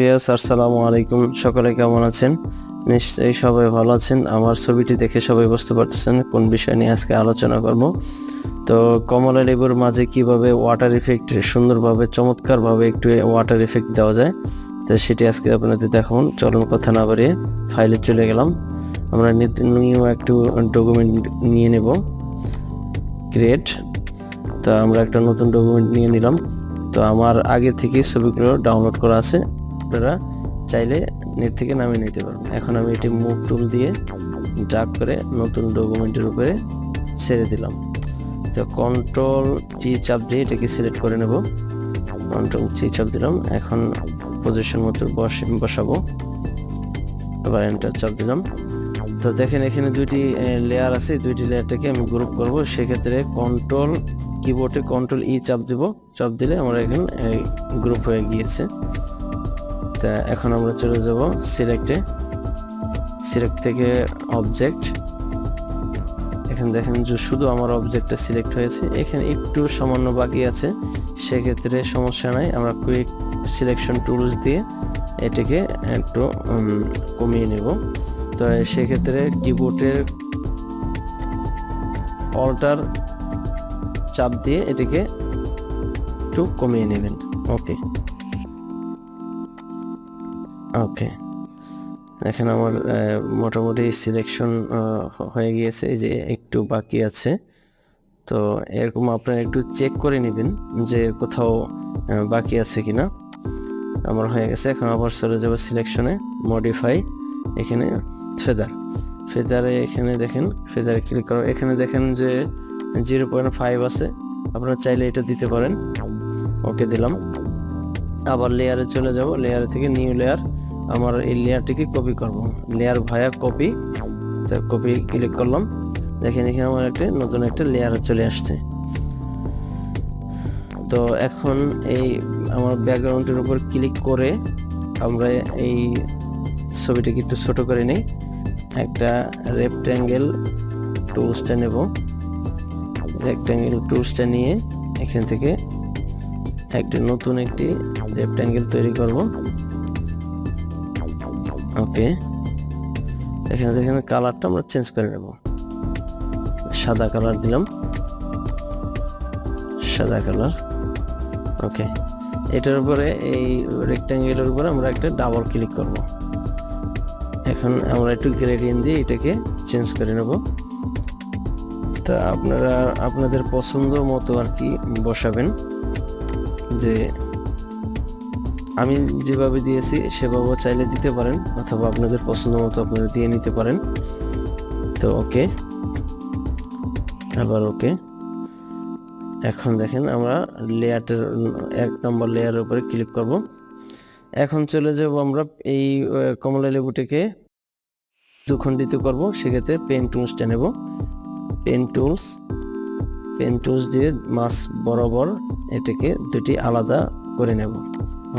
Viewers, আসসালামু আলাইকুম। সকলে কেমন আছেন? নিশ্চয়ই সবাই ভালো আছেন। আমার ছবিটি দেখে সবাই বুঝতে পারতেছেন কোন বিষয় নিয়ে আজকে আলোচনা করব। তো কমলা লেবুর মাঝে কিভাবে ওয়াটার ইফেক্ট সুন্দরভাবে চমৎকারভাবে একটু ওয়াটার ইফেক্ট দেওয়া যায়, তো সেটি আজকে আপনাদের দেখাবো। চলুন কথা না বাড়িয়ে ফাইলে চলে গেলাম। আমরা নিউ একটু ডকুমেন্ট নিয়ে নেব, ক্রিয়েট। তো আমরা একটা নতুন ডকুমেন্ট নিয়ে নিলাম। তো আমার আগে থেকে ছবিগুলো ডাউনলোড করা আছে, আপনারা চাইলে নেট থেকে নামিয়ে নিতে পারেন। এখন আমি এটি মুভ টুল দিয়ে ড্র্যাগ করে নতুন ডকুমেন্টের উপরে ছেড়ে দিলাম। তো কন্ট্রোল টি চাপ দিয়ে এটাকে সিলেক্ট করে নেব। কন্ট্রোল টি চাপ দিলাম। এখন পজিশন মতো বসাবো, আবার এন্টার চাপ দিলাম। তো দেখেন এখানে দুইটি লেয়ার আছে, দুইটি লেয়ারটাকে আমি গ্রুপ করব। সেক্ষেত্রে কিবোর্ডে কন্ট্রোল ই চাপ দিব। চাপ দিলে আমরা এখানে গ্রুপ হয়ে গিয়েছে। তা এখন আমরা চলে যাব সিলেক্ট থেকে অবজেক্ট। এখানে দেখেন যে শুধু আমার অবজেক্টটা সিলেক্ট হয়েছে, এখানে একটু সামান্য বাকি আছে। সেক্ষেত্রে সমস্যা নাই, আমরা কুইক সিলেকশন টুলস দিয়ে এটাকে একটু কমিয়ে নেব। তো সেক্ষেত্রে কিবোর্ডের অল্টার চাপ দিয়ে এটাকে একটু কমিয়ে নেবেন। ওকে, এখন আমার মোটামুটি সিলেকশন হয়ে গিয়েছে, যে একটু বাকি আছে। তো এরকম আপনারা একটু চেক করে নেবেন যে কোথাও বাকি আছে কিনা। আমার হয়ে গেছে। এখন আবার চলে যাব সিলেকশনে, মডিফাই, এখানে ফেদারে এখানে দেখেন, ফেদারে ক্লিক করো। এখানে দেখেন যে 0.5 আছে, আপনারা চাইলে এটা দিতে পারেন। ওকে দিলাম। আবার লেয়ারে চলে যাব, লেয়ার থেকে নিউ লেয়ার, আমার এই লেয়ারটিকে কপি করব। লেয়ার ভায়া কপি, তো কপি ক্লিক করলাম। দেখেন এখানে আমার নতুন একটা লেয়ার চলে আসছে। তো এখন এই আমার ব্যাকগ্রাউন্ডের উপর ক্লিক করে আমরা এই ছবিটিকে একটু ছোট করে নেই। একটা রেক্ট্যাঙ্গেল টুলসটা নেব। রেক্ট্যাঙ্গেল টুলসটা নিয়ে এখান থেকে নতুন একটি রেক্ট্যাঙ্গেল তৈরি করব। ওকে, এখানে দেখেন কালারটা আমরা চেঞ্জ করে নেব, সাদা কালার দিলাম, সাদা কালার। ওকে, এটার উপরে এই রেক্ট্যাঙ্গেলের উপরে আমরা একটা ডাবল ক্লিক করব। এখন আমরা একটু গ্রেডিয়েন্ট দিয়ে এটাকে চেঞ্জ করে নেব। তা আপনারা আপনাদের পছন্দ মতো আর কি বসাবেন, যে আমি যেভাবে দিয়েছি সেভাবেও চাইলে দিতে পারেন, অথবা আপনাদের পছন্দ মতো আপনারা দিয়ে নিতে পারেন। তো ওকে, আবার ওকে। এখন দেখেন আমরা লেয়ারটার 1 নম্বর লেয়ারের উপরে ক্লিক করব। এখন চলে যাব আমরা এই কমলা লেবুটিকে দুখণ্ডিত করব। সেক্ষেত্রে পেন টুলসটা নেব। পেন টুলস দিয়ে মাছ বরাবর এটাকে দুটি আলাদা করে নেব।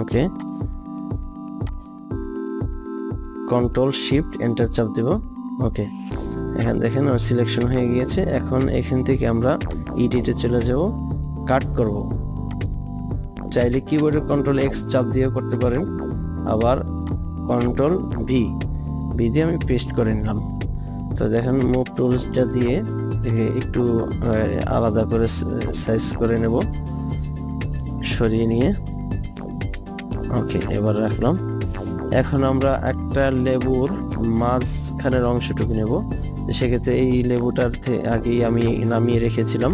ওকে, কন্ট্রোল শিফট এন্টার চাপ দেব। ওকে, এখন দেখেন আমার সিলেকশন হয়ে গিয়েছে। এখন এখান থেকে আমরা এডিটে চলে যাব, কাট করব। চাইলে কিবোর্ডের কন্ট্রোল এক্স চাপ দিয়ে করতে পারেন, আবার কন্ট্রোল ভি দিয়ে আমি পেস্ট করে নিলাম। তো দেখেন মুভ টুলসটা দিয়ে একটু আলাদা করে সাইজ করে নেব, সরিয়ে নিয়ে। ওকে, এবার রাখলাম। এখন আমরা একটা লেবুর মাঝখানের অংশটুকু নেব। সেক্ষেত্রে এই লেবুটার আগেই আমি নামিয়ে রেখেছিলাম।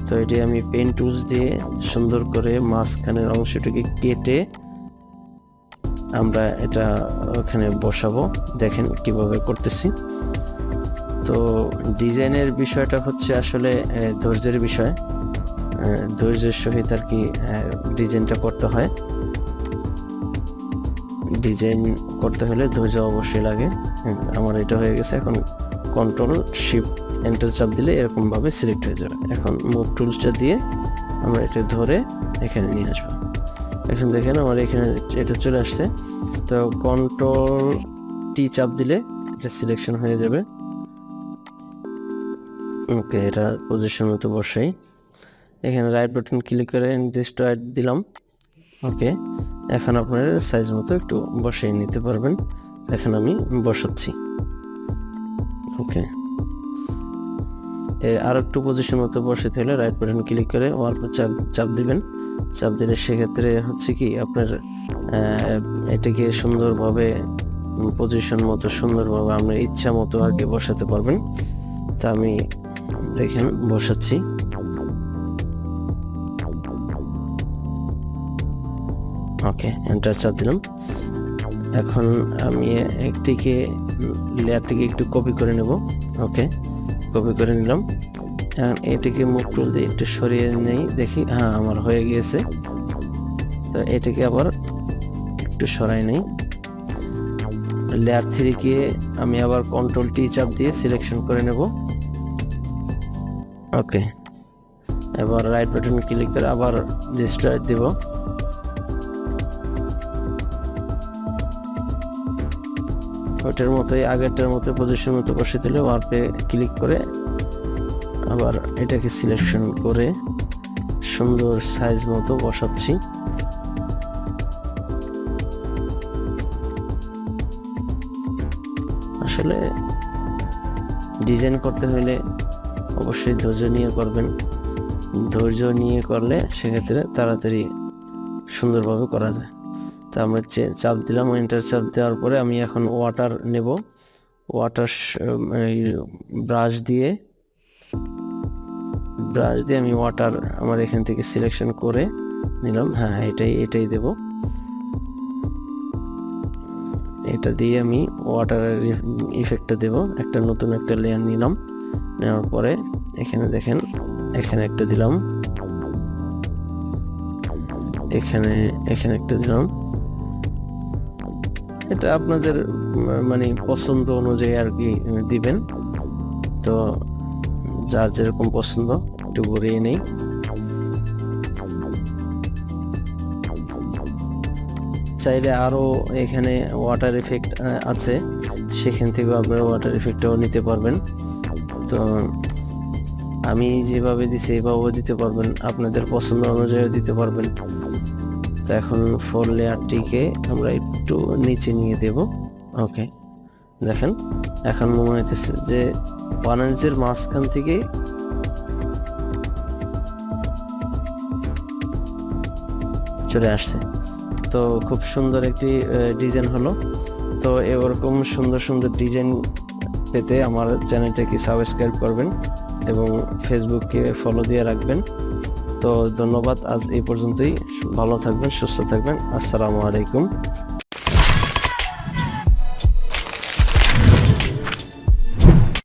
তো এটি আমি পেন টুলস দিয়ে সুন্দর করে মাঝখানের অংশটুকে কেটে আমরা এটা ওখানে বসাবো। দেখেন কিভাবে করতেছি। তো ডিজাইনের বিষয়টা হচ্ছে আসলে ধৈর্যের বিষয়, ধৈর্যের সহিত আর কি ডিজাইনটা করতে হয়। ডিজাইন করতে হলে ধৈর্য অবশ্যই লাগে। আমার এটা হয়ে গেছে। এখন কন্ট্রোল শিফট এন্টার চাপ দিলে এরকম ভাবে সিলেক্ট হয়ে যাবে। এখন মুভ টুলসটা দিয়ে আমরা এটা ধরে এখানে নিয়ে আসবো। এখন দেখেন আমার এখানে এটা চলে আসছে। তো কন্ট্রোল টি চাপ দিলে এটা সিলেকশন হয়ে যাবে। ওকে, এটা পজিশন মতো বসাই। এখানে রাইট বাটন ক্লিক করে ডিস্ট্রয় দিলাম। ওকে, এখন আপনার সাইজ মতো একটু বসিয়ে নিতে পারবেন। এখন আমি বসাচ্ছি। ওকে, আর একটু পজিশন মতো বসাতে হলে রাইট বাটন ক্লিক করে অল্প চাপ দিবেন। চাপ দিলে সেক্ষেত্রে হচ্ছে কি আপনার এটাকে সুন্দরভাবে পজিশন মতো সুন্দরভাবে আপনার ইচ্ছা মতো আর কি বসাতে পারবেন। তা আমি দেখেন বসাচ্ছি। ওকে, এন্টার চাপ দিলাম। এখন আমি লেয়ারটিকে একটু কপি করে নেব। ওকে, কপি করে নিলাম। এখন এটিকে মুভ টুল দিয়ে একটু সরিয়ে নেই, দেখি হ্যাঁ আমার হয়ে গিয়েছে। তো এটাকে আবার একটু সরাই নেই। লেয়ার 3 কে আমি আবার কন্ট্রোল টি চাপ দিয়ে সিলেকশন করে নেব। ওকে, এবার রাইট বাটন ক্লিক করে আবার ডিস্ট্রয় দেব। ওটার মতোই আগেরটার মতো পজিশন মতো বসে দিলে ওয়ার্পে ক্লিক করে আবার এটাকে সিলেকশন করে সুন্দর সাইজ মতো বসাচ্ছি। আসলে ডিজাইন করতে হলে অবশ্যই ধৈর্য নিয়ে করবেন। ধৈর্য নিয়ে করলে সেক্ষেত্রে তাড়াতাড়ি সুন্দরভাবে করা যায়। তা আমরা চাপ দিলাম, এন্টার চাপ দেওয়ার পরে আমি এখন ওয়াটার নেব। ওয়াটার ব্রাশ দিয়ে আমি ওয়াটার আমার এখান থেকে সিলেকশন করে নিলাম। হ্যাঁ, এটাই দেব। এটা দিয়ে আমি ওয়াটারের ইফেক্টটা দেব। একটা নতুন একটা লেয়ার নিলাম। নেওয়ার পরে এখানে দেখেন, এখানে একটা দিলাম, এখানে একটা দিলাম। এটা আপনাদের মানে পছন্দ অনুযায়ী আর কি দিবেন। তো যার যেরকম পছন্দ একটু ভরিয়ে নেই। চাইলে আরো এখানে ওয়াটার এফেক্ট আছে, সেখান থেকে আপনারা ওয়াটার এফেক্টটাও নিতে পারবেন। তো আমি যেভাবে দিছি এইভাবেও দিতে পারবেন, আপনাদের পছন্দ অনুযায়ী দিতে পারবেন। তো এখন ফোর লেয়ারটিকে আমরা একটু নিচে নিয়ে দেব। ওকে, দেখেন এখন মনে হইতেছে যে 1 ইঞ্চের মাঝখান থেকে চলে আসছে। তো খুব সুন্দর একটি ডিজাইন হলো। তো এরকম সুন্দর সুন্দর ডিজাইন পেতে আমার চ্যানেলটাকে সাবস্ক্রাইব করবেন এবং ফেসবুককে ফলো দিয়ে রাখবেন। তো ধন্যবাদ, আজ এই পর্যন্তই। ভালো থাকবেন, সুস্থ থাকবেন। আসসালামু আলাইকুম।